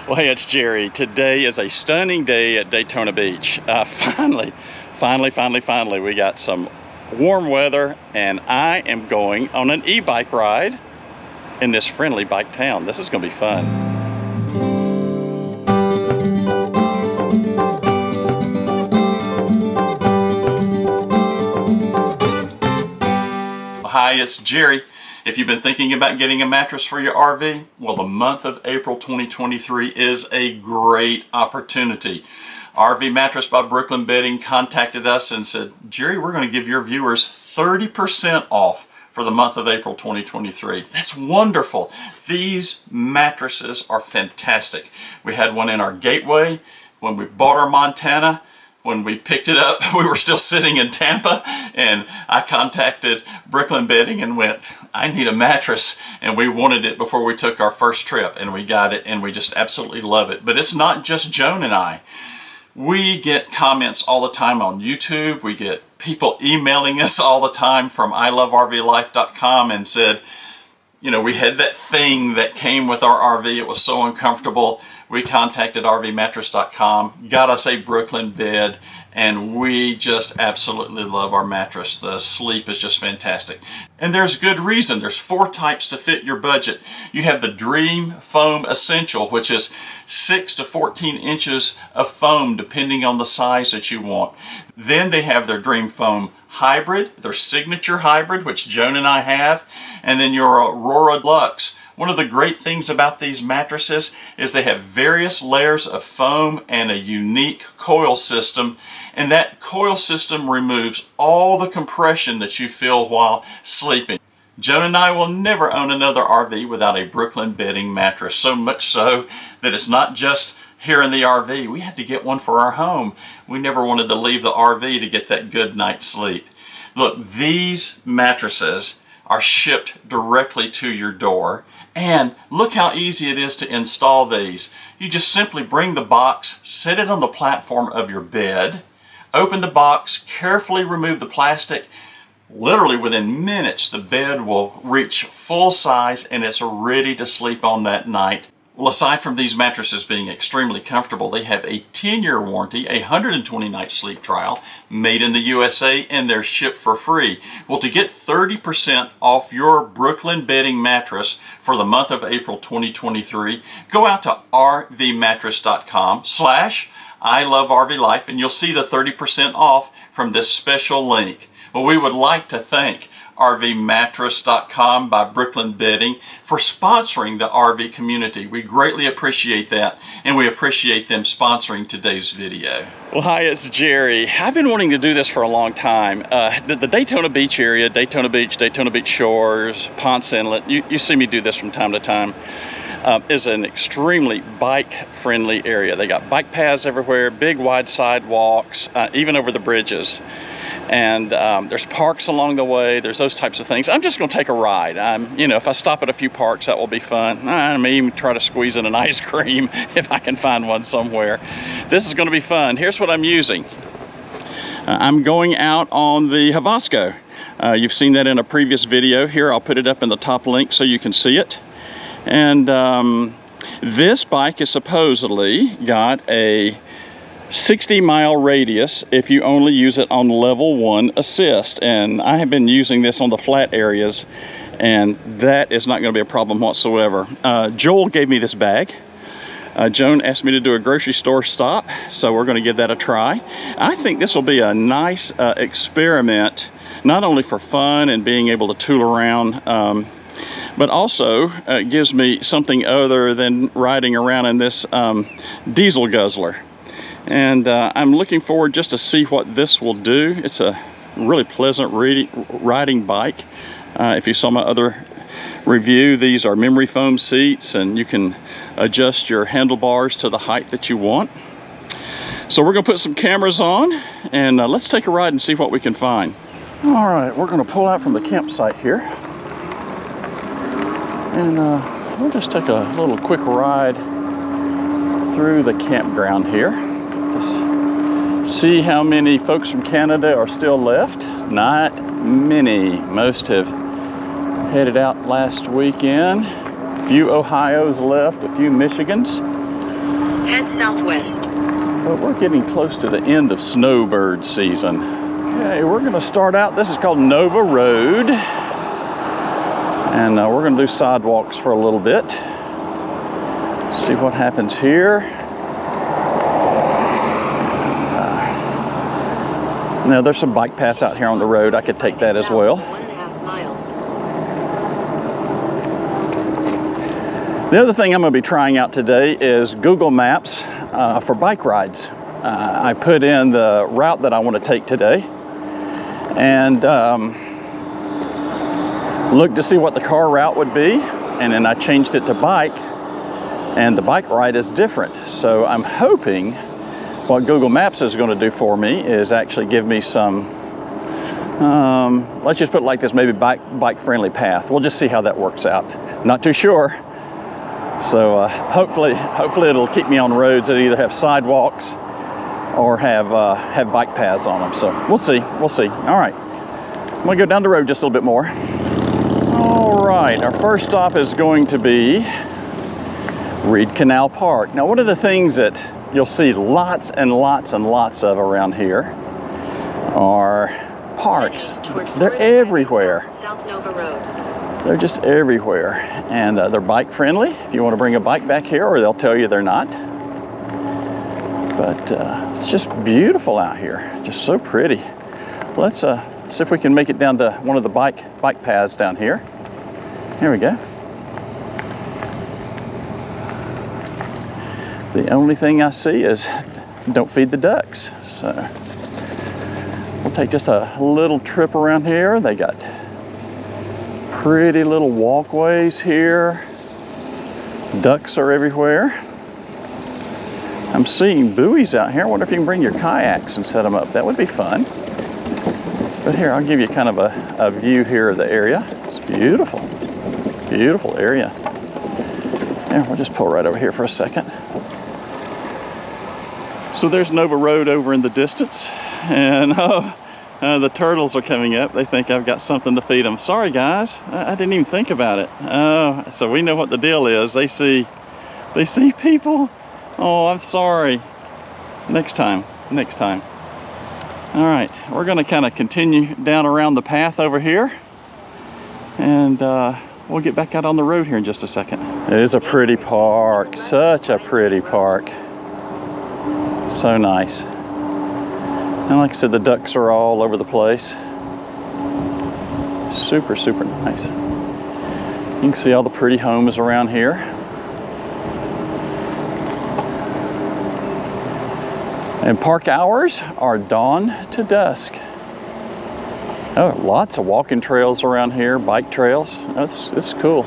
Well, hey, it's Jerry. Today is a stunning day at Daytona Beach. Finally, we got some warm weather, and I am going on an e-bike ride in this friendly bike town. This is going to be fun. Hi, it's Jerry. If you've been thinking about getting a mattress for your RV, well, the month of April 2023 is a great opportunity. RV Mattress by Brooklyn Bedding contacted us and said, Jerry, we're going to give your viewers 30% off for the month of April 2023. That's wonderful. These mattresses are fantastic. We had one in our Gateway when we bought our Montana. When we picked it up, we were still sitting in Tampa, and I contacted Brooklyn Bedding and went, I need a mattress, and we wanted it before we took our first trip, and we got it, and we just absolutely love it. But it's not just Joan and I. We get comments all the time on YouTube. We get people emailing us all the time from ilovervlife.com and said, you know, we had that thing that came with our RV. It was so uncomfortable. We contacted rvmattress.com, got us a Brooklyn bed, and we just absolutely love our mattress. The sleep is just fantastic. And there's good reason. There's 4 types to fit your budget. You have the Dream Foam Essential, which is 6 to 14 inches of foam depending on the size that you want. Then they have their Dream Foam Hybrid, their Signature Hybrid, which Joan and I have, and then your Aurora Luxe. One of the great things about these mattresses is they have various layers of foam and a unique coil system, and that coil system removes all the compression that you feel while sleeping. Joan and I will never own another RV without a Brooklyn Bedding mattress, so much so that it's not just here in the RV. We had to get one for our home. We never wanted to leave the RV to get that good night's sleep. Look, these mattresses are shipped directly to your door. And look how easy it is to install these. You just simply bring the box, set it on the platform of your bed, open the box, carefully remove the plastic. Literally within minutes, the bed will reach full size and it's ready to sleep on that night. Well, aside from these mattresses being extremely comfortable, they have a 10-year warranty, a 120-night sleep trial, made in the USA, and they're shipped for free. Well, to get 30% off your Brooklyn Bedding mattress for the month of April 2023, go out to rvmattress.com/ilovervlife, and you'll see the 30% off from this special link. Well, we would like to thank rvmattress.com by Brooklyn Bedding for sponsoring the RV community. We greatly appreciate that, and we appreciate them sponsoring today's video. Well, hi, it's Jerry. I've been wanting to do this for a long time. The Daytona Beach area, Daytona Beach Shores, Ponce Inlet, you see me do this from time to time, is an extremely bike-friendly area. They got bike paths everywhere, big wide sidewalks, even over the bridges. And there's parks along the way. There's those types of things. I'm just going to take a ride. You know, if I stop at a few parks, that will be fun. I may even try to squeeze in an ice cream if I can find one somewhere. This is going to be fun. Here's what I'm using. I'm going out on the Hovsco. You've seen that in a previous video. Here, I'll put it up in the top link so you can see it. And this bike is supposedly got a 60-mile radius if you only use it on level 1 assist, and I have been using this on the flat areas, and that is not going to be a problem whatsoever. Joel gave me this bag. Joan asked me to do a grocery store stop, so we're going to give that a try. I think this will be a nice experiment, not only for fun and being able to tool around, but also gives me something other than riding around in this diesel guzzler. And I'm looking forward just to see what this will do. It's a really pleasant riding bike. If you saw my other review, these are memory foam seats, and you can adjust your handlebars to the height that you want. So we're going to put some cameras on, and let's take a ride and see what we can find. All right, we're going to pull out from the campsite here. And we'll just take a little quick ride through the campground here. Just see how many folks from Canada are still left. Not many. Most have headed out last weekend. A few Ohios left, a few Michigans. Head southwest. But we're getting close to the end of snowbird season. Okay, we're gonna start out, this is called Nova Road. And we're gonna do sidewalks for a little bit. See what happens here. Now there's some bike paths out here on the road. I could take that as well. 1.5 miles. The other thing I'm going to be trying out today is Google Maps for bike rides. I put in the route that I want to take today and looked to see what the car route would be, and then I changed it to bike, and the bike ride is different. So I'm hoping what Google Maps is going to do for me is actually give me some, let's just put it like this, maybe bike-friendly path. We'll just see how that works out. Not too sure. So hopefully it'll keep me on roads that either have sidewalks or have bike paths on them. So we'll see. All right, I'm gonna go down the road just a little bit more. All right, our first stop is going to be Reed Canal Park. Now, one of the things that you'll see lots and lots and lots of around here are parks. They're everywhere. South Nova Road. They're just everywhere, and they're bike friendly if you want to bring a bike back here, or they'll tell you they're not. But it's just beautiful out here, just so pretty. Let's see if we can make it down to one of the bike paths down here. Here we go. The only thing I see is don't feed the ducks. So we'll take just a little trip around here. They got pretty little walkways here. Ducks are everywhere. I'm seeing buoys out here. I wonder if you can bring your kayaks and set them up. That would be fun. But here, I'll give you kind of a view here of the area. It's beautiful, beautiful area. Yeah, we'll just pull right over here for a second. So there's Nova Road over in the distance, and the turtles are coming up. They think I've got something to feed them. Sorry guys, I didn't even think about it. So we know what the deal is. They see people. Oh, I'm sorry. Next time. All right, we're gonna kind of continue down around the path over here, and we'll get back out on the road here in just a second. It is a pretty park, such a pretty park. So nice. And like I said, the ducks are all over the place. Super, super nice. You can see all the pretty homes around here. And park hours are dawn to dusk. Oh, lots of walking trails around here, bike trails. It's cool.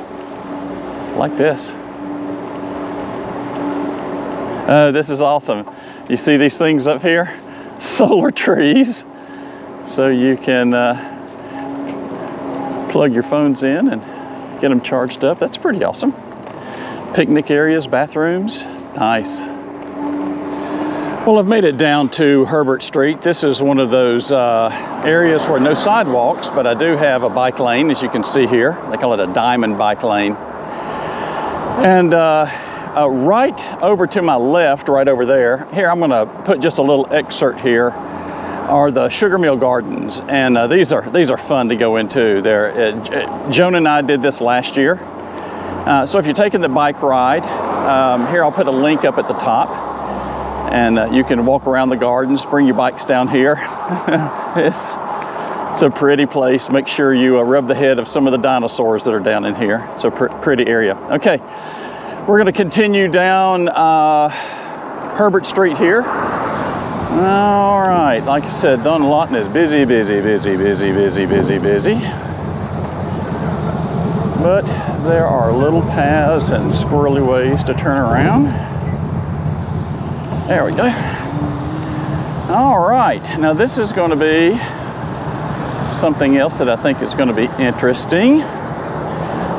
Like this. Oh, this is awesome. You see these things up here? Solar trees. So you can plug your phones in and get them charged up. That's pretty awesome. Picnic areas, bathrooms, nice. Well, I've made it down to Herbert Street. This is one of those areas where no sidewalks, but I do have a bike lane, as you can see here. They call it a diamond bike lane. And right over to my left, right over there, here I'm gonna put just a little excerpt here, are the Sugar Mill Gardens. And these are fun to go into. Joan and I did this last year. So if you're taking the bike ride, here I'll put a link up at the top, and you can walk around the gardens, bring your bikes down here. It's a pretty place. Make sure you rub the head of some of the dinosaurs that are down in here. It's a pretty area. Okay. We're going to continue down Herbert Street here. All right, like I said, Dunlawton is busy. But there are little paths and squirrely ways to turn around. There we go. All right, now this is going to be something else that I think is going to be interesting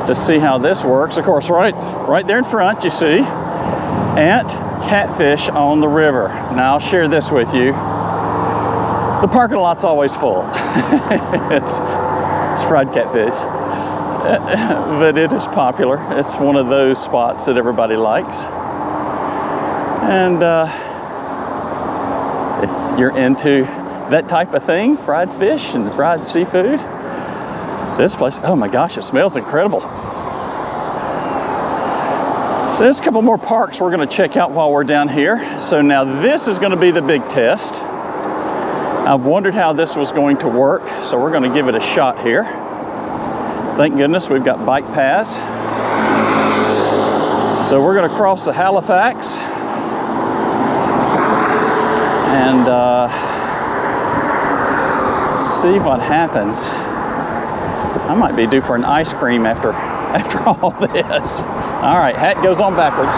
to see how this works. Of course, right there in front, you see ant catfish on the river. Now I'll share this with you. The parking lot's always full. it's fried catfish, but it is popular. It's one of those spots that everybody likes. And if you're into that type of thing, fried fish and fried seafood, this place, oh my gosh, it smells incredible. So there's a couple more parks we're going to check out while we're down here. So now this is going to be the big test. I've wondered how this was going to work, so we're going to give it a shot here. Thank goodness we've got bike paths. So we're going to cross the Halifax and see what happens. I might be due for an ice cream after all this. All right, hat goes on backwards.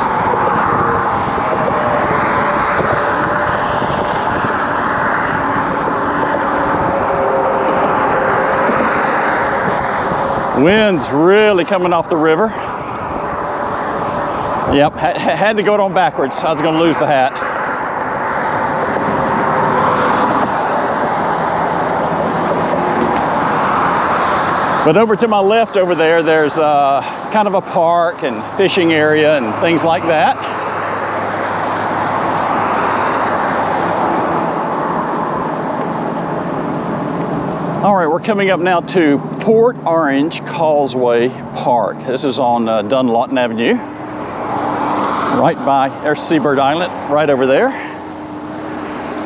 Wind's really coming off the river. Yep, had to go on backwards. I was going to lose the hat. But over to my left over there, there's kind of a park and fishing area and things like that. All right, we're coming up now to Port Orange Causeway Park. This is on Dunlawton Avenue. Right by, there's Seabird Island, right over there.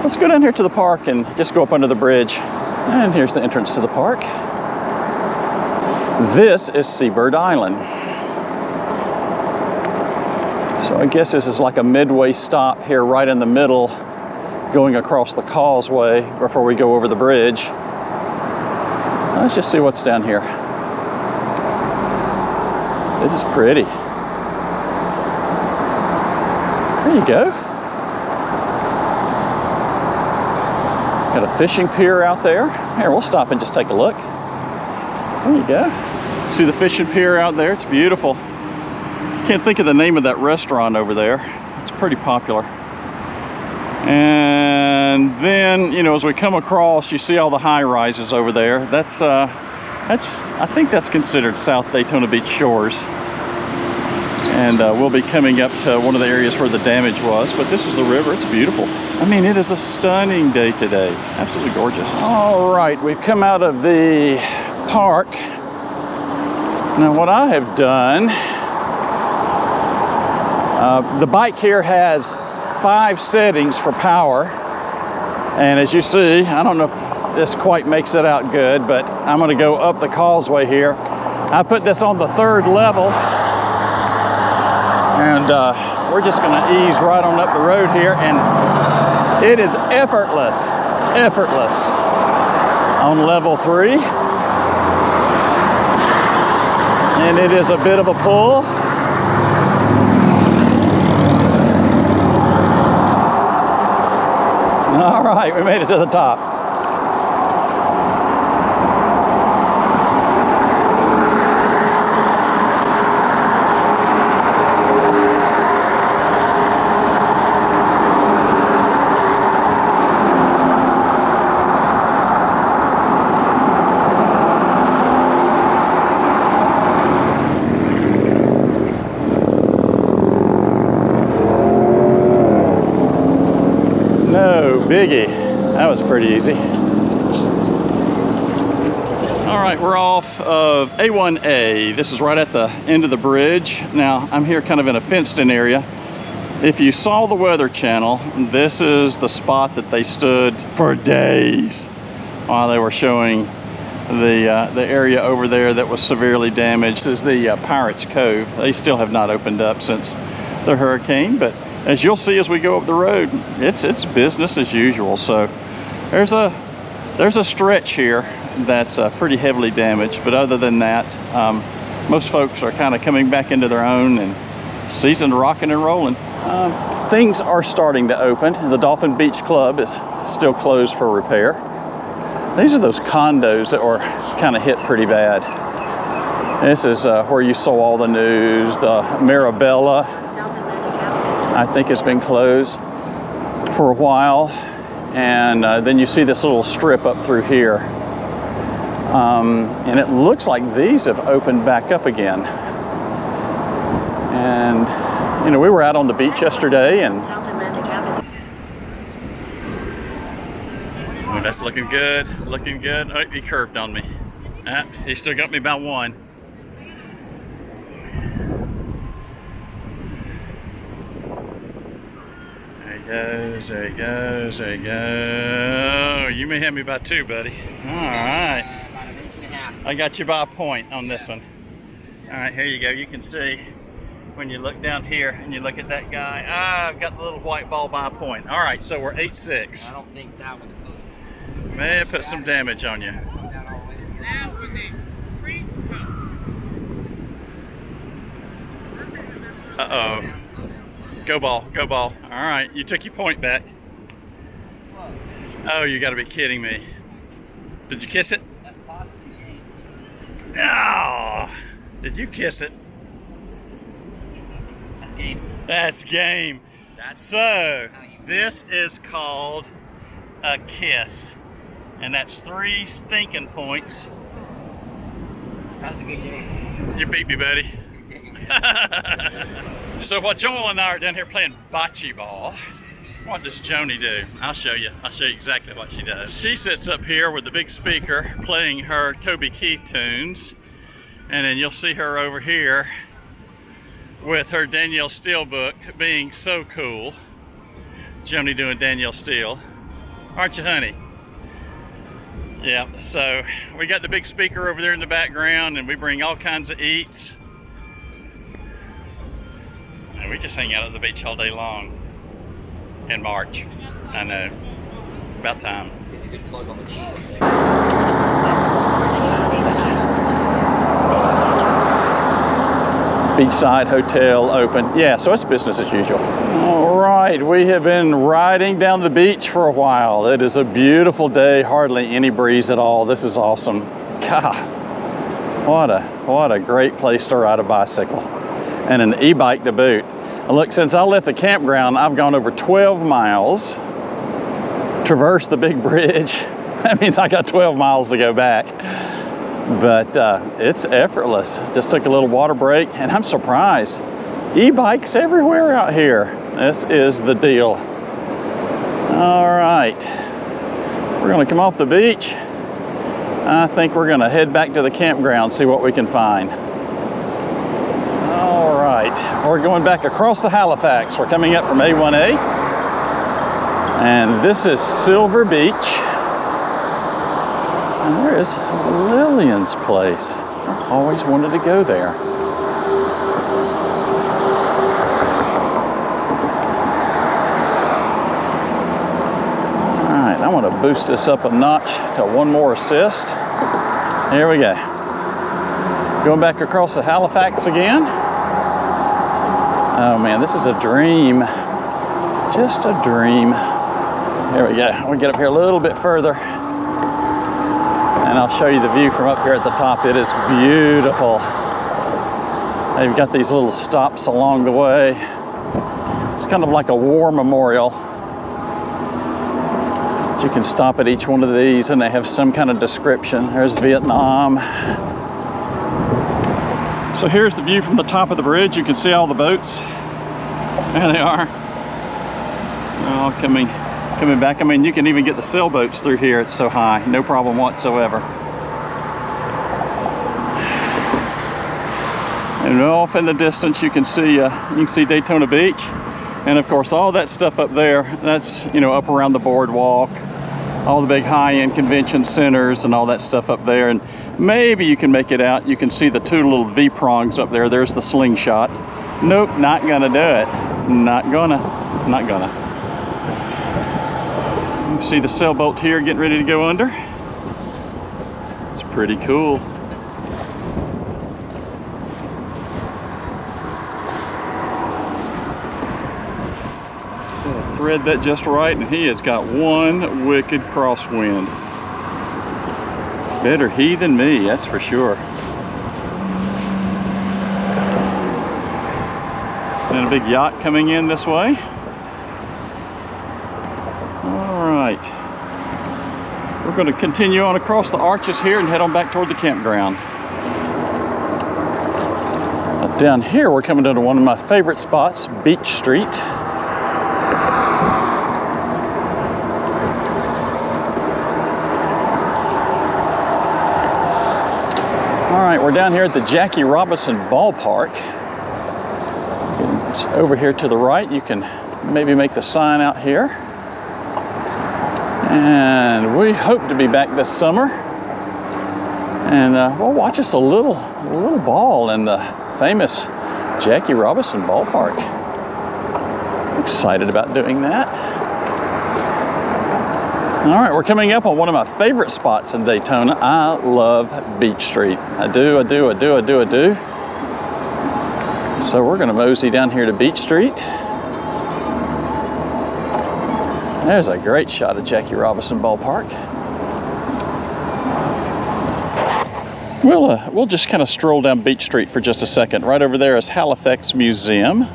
Let's go down here to the park and just go up under the bridge. And here's the entrance to the park. This is Seabird Island. So I guess this is like a midway stop here right in the middle, going across the causeway before we go over the bridge. Let's just see what's down here. This is pretty. There you go. Got a fishing pier out there. Here, we'll stop and just take a look. There you go. See the fishing pier out there? It's beautiful. Can't think of the name of that restaurant over there. It's pretty popular. And then, you know, as we come across, you see all the high rises over there. That's I think that's considered South Daytona Beach shores. And we'll be coming up to one of the areas where the damage was. But this is the river. It's beautiful. I mean, it is a stunning day today. Absolutely gorgeous. All right, we've come out of the park. Now what I have done, the bike here has 5 settings for power, and as you see, I don't know if this quite makes it out good, but I'm going to go up the causeway here. I put this on the 3rd level, and we're just going to ease right on up the road here, and it is effortless on level 3. And it is a bit of a pull. All right, we made it to the top. Biggie. That was pretty easy. All right, we're off of A1A. This is right at the end of the bridge. Now, I'm here kind of in a fenced-in area. If you saw the Weather Channel, this is the spot that they stood for days while they were showing the area over there that was severely damaged. This is the Pirates Cove. They still have not opened up since the hurricane, but as you'll see as we go up the road, it's business as usual. So there's a stretch here that's pretty heavily damaged, but other than that, most folks are kind of coming back into their own and seasoned rocking and rolling. Things are starting to open. The Dolphin Beach Club is still closed for repair. These are those condos that were kind of hit pretty bad. This is where you saw all the news. The Marabella, I think, has been closed for a while, and then you see this little strip up through here, and it looks like these have opened back up again. And You know, we were out on the beach yesterday and South Atlantic Avenue. oh, that's looking good, looking good. Oh, he curved on me. He still got me by one. There he goes, there he goes, there he goes. You may have me by two, buddy. All right. About an inch and a half. I got you by a point on this one. All right, here you go. You can see when you look down here and you look at that guy. I've got the little white ball by a point. All right, so we're 8-6. I don't think that was close. May have put some damage on you. That was a free Uh-oh. Go ball, go ball. All right, you took your point back. Oh, you got to be kidding me. Did you kiss it? That's possibly game. No. Did you kiss it? That's game. That's game. So, this is called a kiss. And that's 3 stinking points. That was a good game. You beat me, buddy. Good game. So while Joel and I are down here playing bocce ball, what does Joni do? I'll show you. I'll show you exactly what she does. She sits up here with the big speaker playing her Toby Keith tunes. And then you'll see her over here with her Danielle Steele book being so cool. Joni doing Danielle Steele. Aren't you, honey? Yeah, so we got the big speaker over there in the background and we bring all kinds of eats. And we just hang out at the beach all day long in March. I know. It's about time. Get a good plug on the cheeses there. Beachside hotel open. Yeah, so it's business as usual. All right, we have been riding down the beach for a while. It is a beautiful day, hardly any breeze at all. This is awesome. God, what a great place to ride a bicycle. And an e-bike to boot. And look, since I left the campground, I've gone over 12 miles, traversed the big bridge. That means I got 12 miles to go back. But it's effortless. Just took a little water break, and I'm surprised. E-bikes everywhere out here. This is the deal. All right, we're gonna come off the beach. I think we're gonna head back to the campground, see what we can find. All right, we're going back across the Halifax. We're coming up from A1A, and this is Silver Beach. And where is Lillian's place? I always wanted to go there. All right, I want to boost this up a notch to one more assist. Here we go. Going back across the Halifax again. Oh man, this is a dream. Just a dream. Here we go. We'll get up here a little bit further. And I'll show you the view from up here at the top. It is beautiful. They've got these little stops along the way. It's kind of like a war memorial. So you can stop at each one of these and they have some kind of description. There's Vietnam. So here's the view from the top of the bridge. You can see all the boats. There they are. All coming back. I mean, you can even get the sailboats through here. It's so high, no problem whatsoever. And off in the distance, you can see Daytona Beach, and of course, all that stuff up there. That's up around the boardwalk, all the big high-end convention centers, and all that stuff up there. And maybe you can make it out. You can see the two little V prongs up there. There's the slingshot. Nope, not gonna do it. Not gonna. You see the sailboat here getting ready to go under. It's pretty cool. Gotta thread that just right, and he has got one wicked crosswind. Better he than me, that's for sure. And a big yacht coming in this way. Right, we're going to continue on across the arches here and head on back toward the campground. A Down here, we're coming to one of my favorite spots, Beach Street. All right, we're down here at the Jackie Robinson Ballpark. It's over here to the right. You can maybe make the sign out here. And we hope to be back this summer. And we'll watch us a little ball in the famous Jackie Robinson Ballpark. Excited about doing that. All right, we're coming up on one of my favorite spots in Daytona. I love Beach Street. I do. So we're gonna mosey down here to Beach Street. There's a great shot of Jackie Robinson Ballpark. We'll just kind of stroll down Beach Street for just a second. Right over there is Halifax Museum.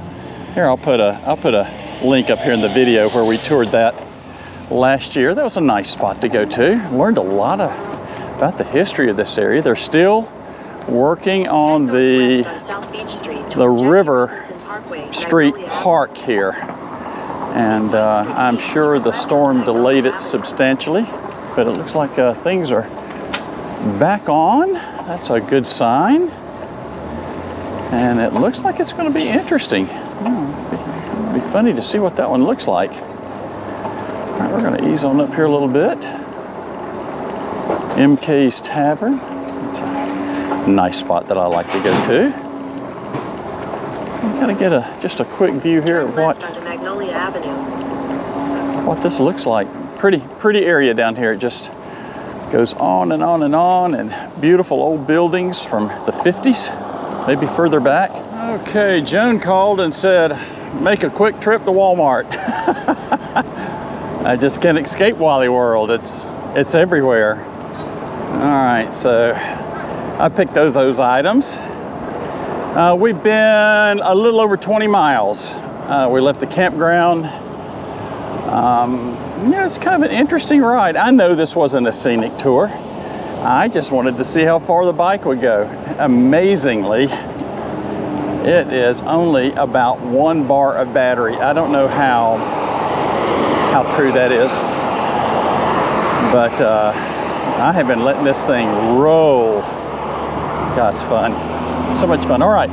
Here, I'll put a link up here in the video where we toured that last year. That was a nice spot to go to. Learned a lot about the history of this area. They're still working on the River Street Park here. And I'm sure the storm delayed it substantially, but it looks like things are back on. That's a good sign. And it looks like it's going to be interesting. It'll be funny to see what that one looks like. All right, we're going to ease on up here a little bit. MK's Tavern. It's a nice spot that I like to go to. I'm going to get just a quick view here of what this looks like. Pretty area down here. It just goes on and on and on, and beautiful old buildings from the 50s, maybe further back. Okay, Joan called and said, make a quick trip to Walmart. I just can't escape Wally World. It's everywhere. All right, so I picked those items. We've been a little over 20 miles. We left the campground. Yeah, it's kind of an interesting ride. I know this wasn't a scenic tour. I just wanted to see how far the bike would go. Amazingly, it is only about 1 bar of battery. I don't know how true that is, but I have been letting this thing roll. God, it's fun. So much fun. All right,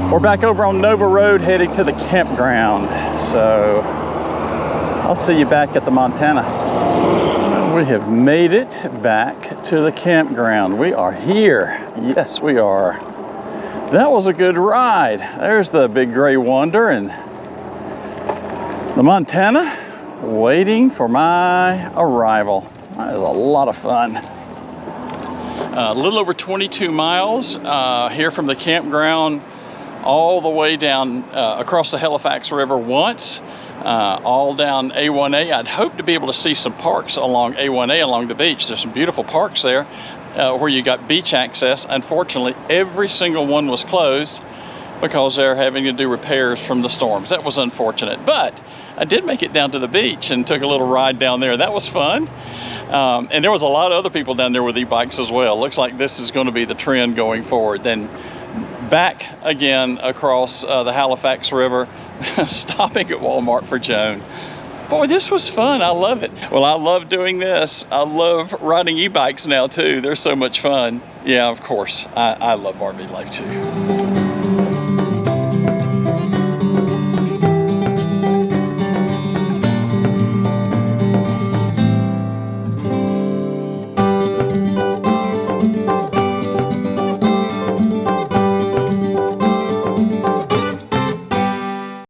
we're back over on Nova Road heading to the campground. So I'll see you back at the Montana. We have made it back to the campground. We are here. Yes, we are. That was a good ride. There's the big gray Wonder and the Montana waiting for my arrival. That was a lot of fun. A little over 22 miles here from the campground all the way down across the Halifax River once. All down A1A. I'd hope to be able to see some parks along A1A along the beach. There's some beautiful parks there where you got beach access. Unfortunately, every single one was closed because they're having to do repairs from the storms. That was unfortunate, but I did make it down to the beach and took a little ride down there. That was fun. And there was a lot of other people down there with e-bikes as well. Looks like this is going to be the trend going forward. Then back again across the Halifax River, stopping at Walmart for Joan. Boy, this was fun. I love it. Well, I love doing this. I love riding e-bikes now too. They're so much fun. Yeah, of course. I love RV life too.